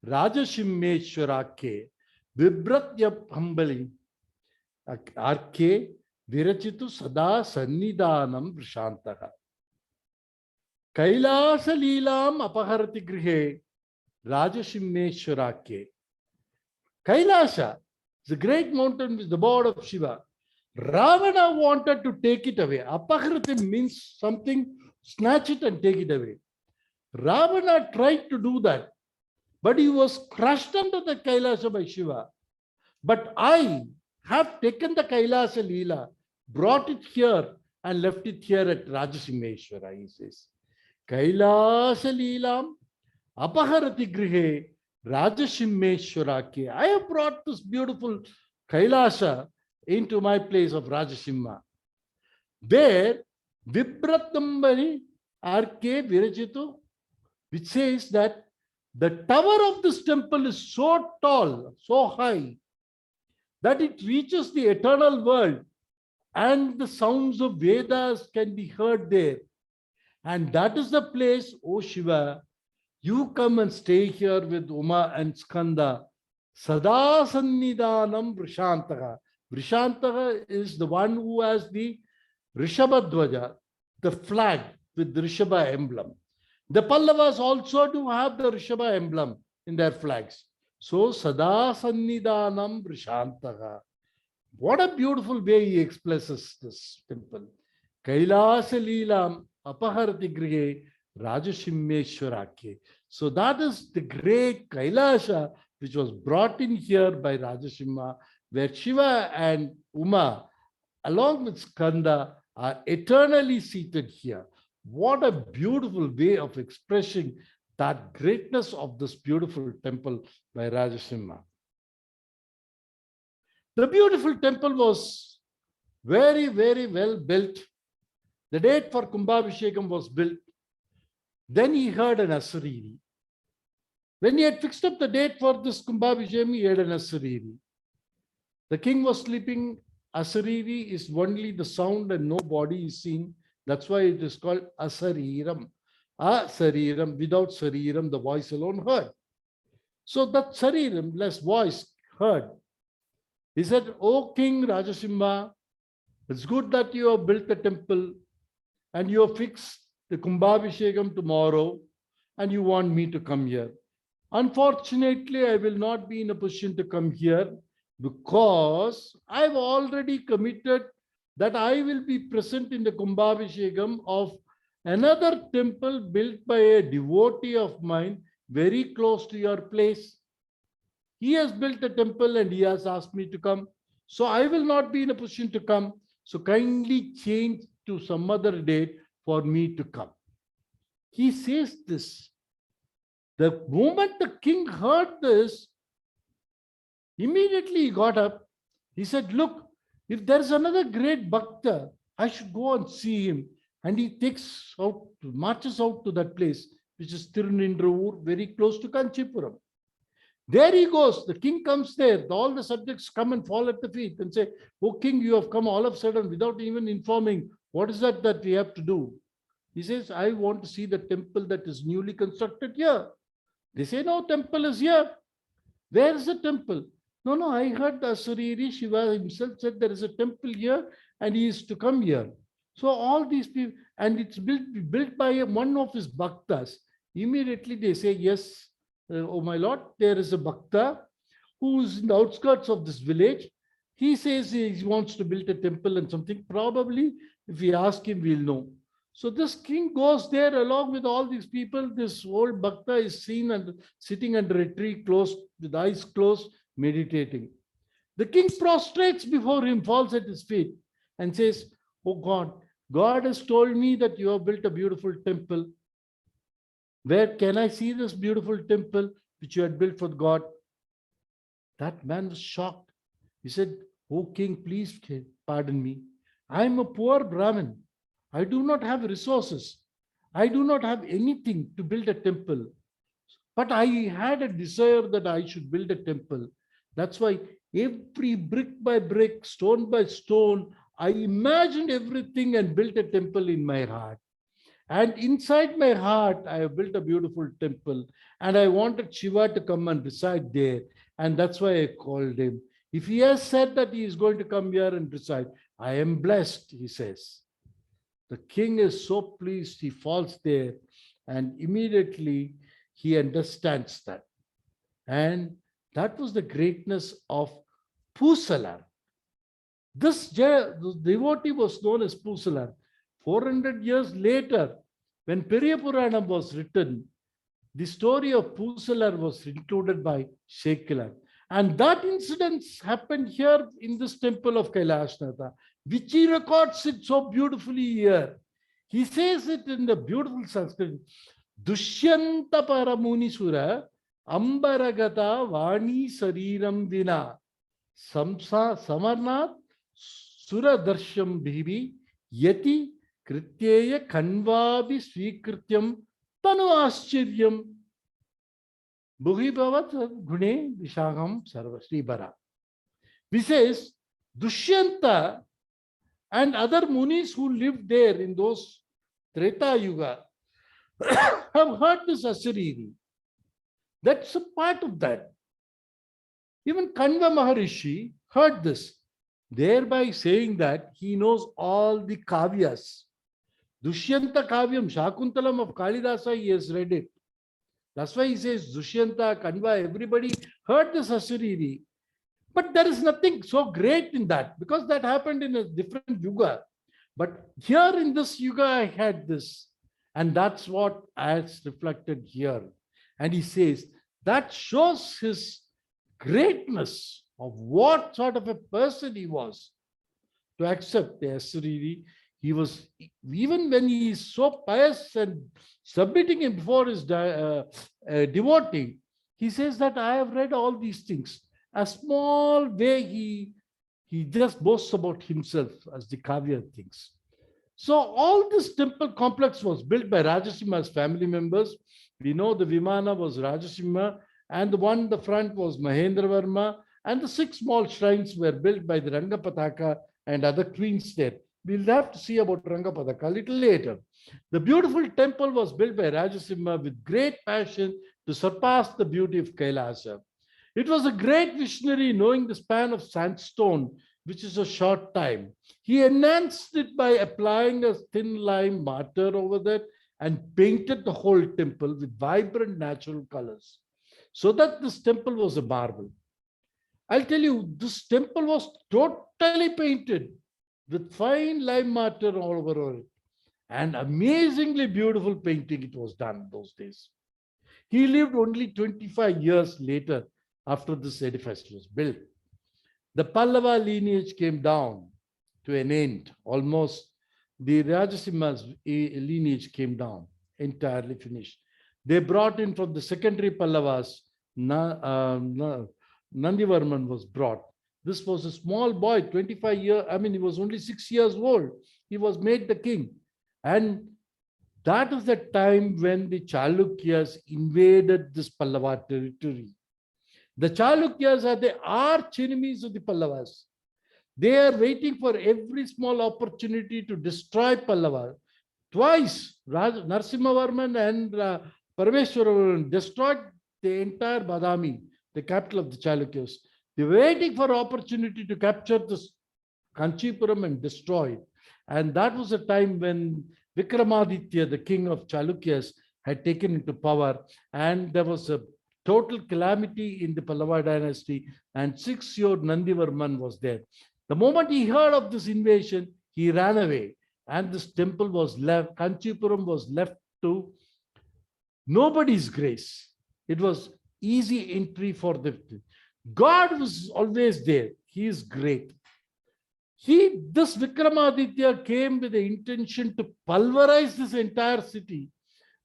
Rajashimeshwarake Vibratya Pambali Arke Virachitu Sada Sannidanam Vrishantaha. Kailasa Leelam Apaharati Grihe Rajashimeshwarake. Kailasa, the great mountain with the board of Shiva. Ravana wanted to take it away. Apaharati means something, snatch it and take it away. Ravana tried to do that, but he was crushed under the Kailasa by Shiva. But I have taken the Kailasa Leela, brought it here and left it here at Rajasimeshwara, he says. Kailasa Leelam Apaharati Grihe Rajasimeshwarake. I have brought this beautiful Kailasa into my place of Rajasimha, where Vibratambari Arke Virajitu, which says that the tower of this temple is so tall, so high, that it reaches the eternal world and the sounds of Vedas can be heard there. And that is the place, O Shiva, you come and stay here with Uma and Skanda. Sada Sannidanam Vrishantaha. Vrishantaha is the one who has the Rishabhadvaja, the flag with the Rishabha emblem. The Pallavas also do have the Rishabha emblem in their flags. So, Sada Sannidanam Vrishantaha. What a beautiful way he expresses this temple. Kailasa Leelam Apaharati Grihe Rajasimeshwarake. So that is the great Kailasa which was brought in here by Rajasimha, where Shiva and Uma, along with Skanda, are eternally seated here. What a beautiful way of expressing that greatness of this beautiful temple by Rajasimha. The beautiful temple was very, very well built. The date for Kumbhabhishekam was built. Then he heard an Asariri. When he had fixed up the date for this Kumbhabhishekam, he had an Asariri. The king was sleeping. Asariri is only the sound and no body is seen. That's why it is called Asariram. Asariram, without Sariram, the voice alone heard. So that Sariram, less voice, heard. He said, O King Rajasimha, it's good that you have built the temple and you have fixed the Kumbhabhishekam tomorrow and you want me to come here. Unfortunately, I will not be in a position to come here because I've already committed that I will be present in the Kumbhabhishekam of another temple built by a devotee of mine very close to your place. He has built a temple and he has asked me to come. So I will not be in a position to come. So kindly change to some other date for me to come. He says this. The moment the king heard this, immediately he got up. He said, look, if there is another great bhakta, I should go and see him. And he marches out to that place, which is Tirunindravur, very close to Kanchipuram. There he goes. The king comes there. All the subjects come and fall at the feet and say, oh king, you have come all of a sudden without even informing. What is that we have to do? He says, I want to see the temple that is newly constructed here. They say, no, temple is here. Where is the temple? No, I heard the Asariri Shiva himself said there is a temple here and he is to come here. So all these people, and it's built by one of his bhaktas. Immediately they say, yes, oh my lord, there is a bhakta who is in the outskirts of this village. He says he wants to build a temple and something. Probably, if we ask him, we'll know. So this king goes there along with all these people. This old bhakta is seen and sitting under a tree closed, with eyes closed, meditating. The king prostrates before him, falls at his feet and says, oh God, God has told me that you have built a beautiful temple. Where can I see this beautiful temple which you had built for God? That man was shocked. He said, oh king, please pardon me. I am a poor Brahmin. I do not have resources. I do not have anything to build a temple. But I had a desire that I should build a temple. That's why every brick by brick, stone by stone, I imagined everything and built a temple in my heart. And inside my heart, I have built a beautiful temple. And I wanted Shiva to come and reside there. And that's why I called him. If he has said that he is going to come here and reside, I am blessed, he says. The king is so pleased, he falls there and immediately he understands that. And that was the greatness of Pusalar. This devotee was known as Pusalar. 400 years later, when Periya Puranam was written, the story of Pusalar was included by Shekilar. And that incident happened here in this temple of Kailasanaatha, which he records it so beautifully here. He says it in the beautiful Sanskrit. Dushyanta paramuni sura ambaragata vani sariram vina samsa samarnath sura darsham bhibi yati krityeya kanvabi swikrityam tanu aschiryam Bhugibavat Gune Vishagam Sarva Sribara. He says, Dushyanta and other munis who lived there in those Treta Yuga have heard this Asariri. That's a part of that. Even Kanva Maharishi heard this, thereby saying that he knows all the Kavyas. Dushyanta Kavyam, Shakuntalam of Kalidasa, he has read it. That's why he says Dushyanta, Kanva, everybody heard this Asariri. But there is nothing so great in that because that happened in a different yuga. But here in this yuga, I had this. And that's what is reflected here. And he says that shows his greatness of what sort of a person he was to accept the Asariri. He was, even when he is so pious and submitting him before his devotee, he says that I have read all these things. A small way he just boasts about himself as the Kavya things. So all this temple complex was built by Rajasimha's family members. We know the Vimana was Rajasimha and the one in the front was Mahendravarma and the 6 small shrines were built by the Rangapataka and other queens there. We'll have to see about Rangapataka a little later. The beautiful temple was built by Rajasimha with great passion to surpass the beauty of Kailasa. It was a great visionary knowing the span of sandstone, which is a short time. He enhanced it by applying a thin lime mortar over that and painted the whole temple with vibrant natural colors. so that this temple was a marble. I'll tell you, this temple was totally painted with fine lime mortar all over it. And amazingly beautiful painting it was done those days. He lived only 25 years later after this edifice was built. The Pallava lineage came down to an end. Almost the Rajasimha's lineage came down, entirely finished. They brought in from the secondary Pallavas, Nandivarman was brought. This was a small boy, 25 years, he was only 6 years old. He was made the king. And that is the time when the Chalukyas invaded this Pallava territory. The Chalukyas are the arch enemies of the Pallavas. They are waiting for every small opportunity to destroy Pallava. Twice, Narasimhavarman and Parameshwaravarman destroyed the entire Badami, the capital of the Chalukyas. They were waiting for opportunity to capture this Kanchipuram and destroy it. And that was a time when Vikramaditya, the king of Chalukyas, had taken into power, and there was a total calamity in the Pallava dynasty, and 6-year-old Nandivarman was there. The moment he heard of this invasion, he ran away, and this temple was left, Kanchipuram was left to nobody's grace. It was easy entry for the God was always there. He is great. This Vikramaditya came with the intention to pulverize this entire city,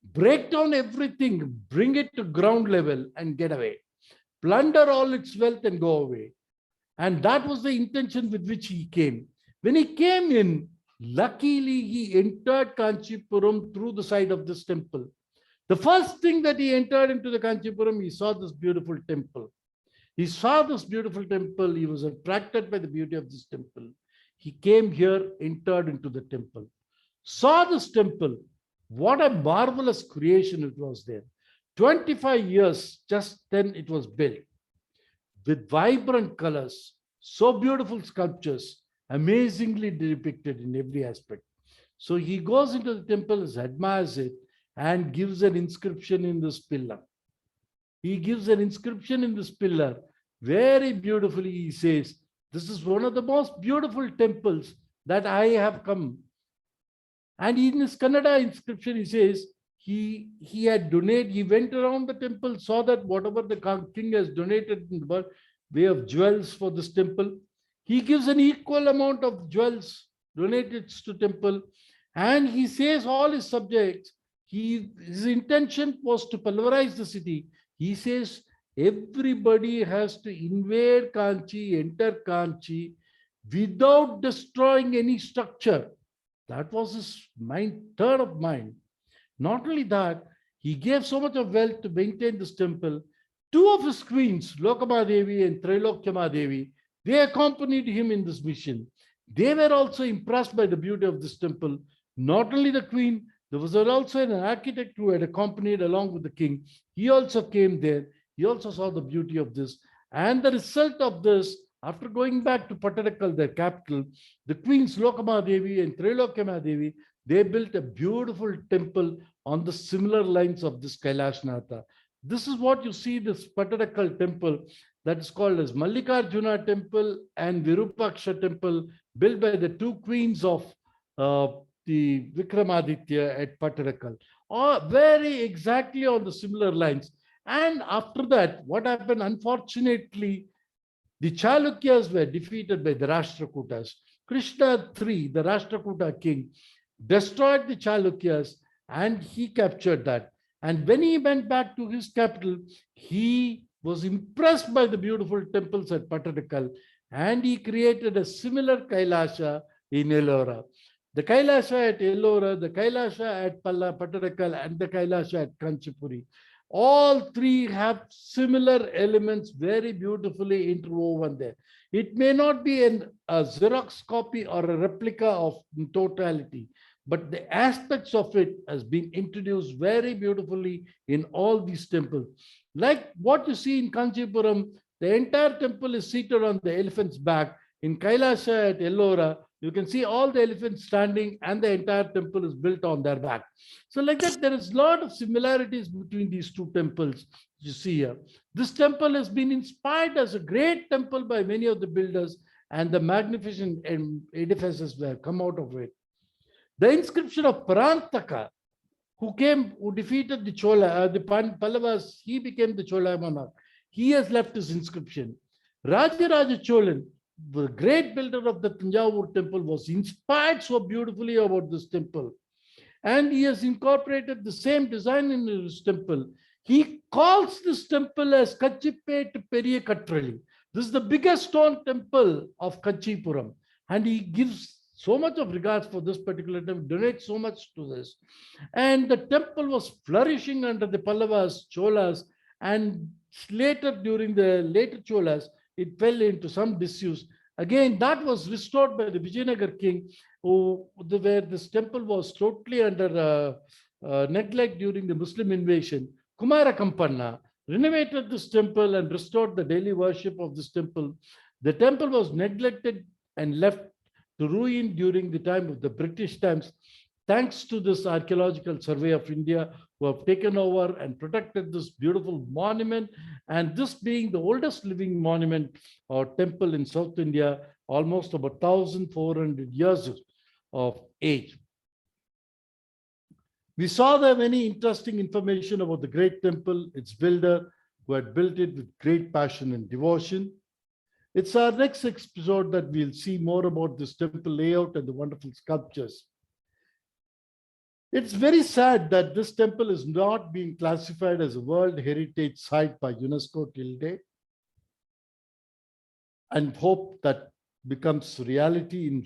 break down everything, bring it to ground level and get away, plunder all its wealth and go away. And that was the intention with which he came. When he came in, luckily he entered Kanchipuram through the side of this temple. The first thing that he entered into the Kanchipuram, he saw this beautiful temple. He saw this beautiful temple. He was attracted by the beauty of this temple. He came here, entered into the temple, saw this temple. What a marvelous creation it was there. 25 years, just then it was built with vibrant colors, so beautiful sculptures, amazingly depicted in every aspect. So he goes into the temple, admires it, and gives an inscription in this pillar. He gives an inscription in this pillar. Very beautifully, he says, this is one of the most beautiful temples that I have come. And in his Kannada inscription, he says, he had donated, he went around the temple, saw that whatever the king has donated in the way of jewels for this temple, he gives an equal amount of jewels donated to temple. And he says all his subjects, his intention was to pulverize the city. He says, everybody has to invade Kanchi, enter Kanchi without destroying any structure. That was his turn of mind. Not only that, he gave so much of wealth to maintain this temple. 2 of his queens, Lokamadevi and Trilokyamadevi, they accompanied him in this mission. They were also impressed by the beauty of this temple. Not only the queen, there was also an architect who had accompanied along with the king. He also came there. He also saw the beauty of this. And the result of this, after going back to Pattadakal, their capital, the queens Lokamadevi and Trilokyamadevi, they built a beautiful temple on the similar lines of this Kailasanaatha. This is what you see, this Pattadakal temple that is called as Mallikarjuna temple and Virupaksha temple, built by the 2 queens of the Vikramaditya at Pattadakal, very exactly on the similar lines. And after that, what happened? Unfortunately, the Chalukyas were defeated by the Rashtrakutas. Krishna III, the Rashtrakuta king, destroyed the Chalukyas and he captured that. And when he went back to his capital, he was impressed by the beautiful temples at Pattadakal, and he created a similar Kailasa in Ellora. The Kailasa at Ellora, the Kailasa at Pattadakal, and the Kailasa at Kanchipuri. All 3 have similar elements very beautifully interwoven there. It may not be a Xerox copy or a replica of totality, but the aspects of it has been introduced very beautifully in all these temples. Like what you see in Kanchipuram, the entire temple is seated on the elephant's back. In Kailasa at Ellora, you can see all the elephants standing and the entire temple is built on their back. So like that, there is a lot of similarities between these 2 temples. you see here. This temple has been inspired as a great temple by many of the builders, and the magnificent edifices that have come out of it. The inscription of Parantaka, who defeated the the Pallavas, he became the Chola monarch. He has left his inscription. Rajaraja Cholan, the great builder of the Tanjavur temple, was inspired so beautifully about this temple. And he has incorporated the same design in his temple. He calls this temple as Kanchipuram Periya Kattrali. This is the biggest stone temple of Kanchipuram. And he gives so much of regards for this particular temple, donates so much to this. And the temple was flourishing under the Pallavas, Cholas, and later, during the later Cholas, it fell into some disuse. Again, that was restored by the Vijayanagar king, where this temple was totally under neglect during the Muslim invasion. Kumara Kampanna renovated this temple and restored the daily worship of this temple. The temple was neglected and left to ruin during the time of the British times. Thanks to this Archaeological Survey of India, who have taken over and protected this beautiful monument, and this being the oldest living monument or temple in South India, almost about 1,400 years of age. We saw there many interesting information about the great temple, its builder, who had built it with great passion and devotion. It's our next episode that we'll see more about this temple layout and the wonderful sculptures. It's very sad that this temple is not being classified as a World Heritage Site by UNESCO till date, and hope that becomes reality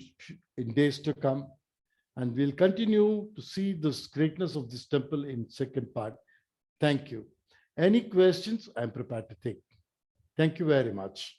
in days to come. And we'll continue to see this greatness of this temple in second part. Thank you. Any questions? I'm prepared to take. Thank you very much.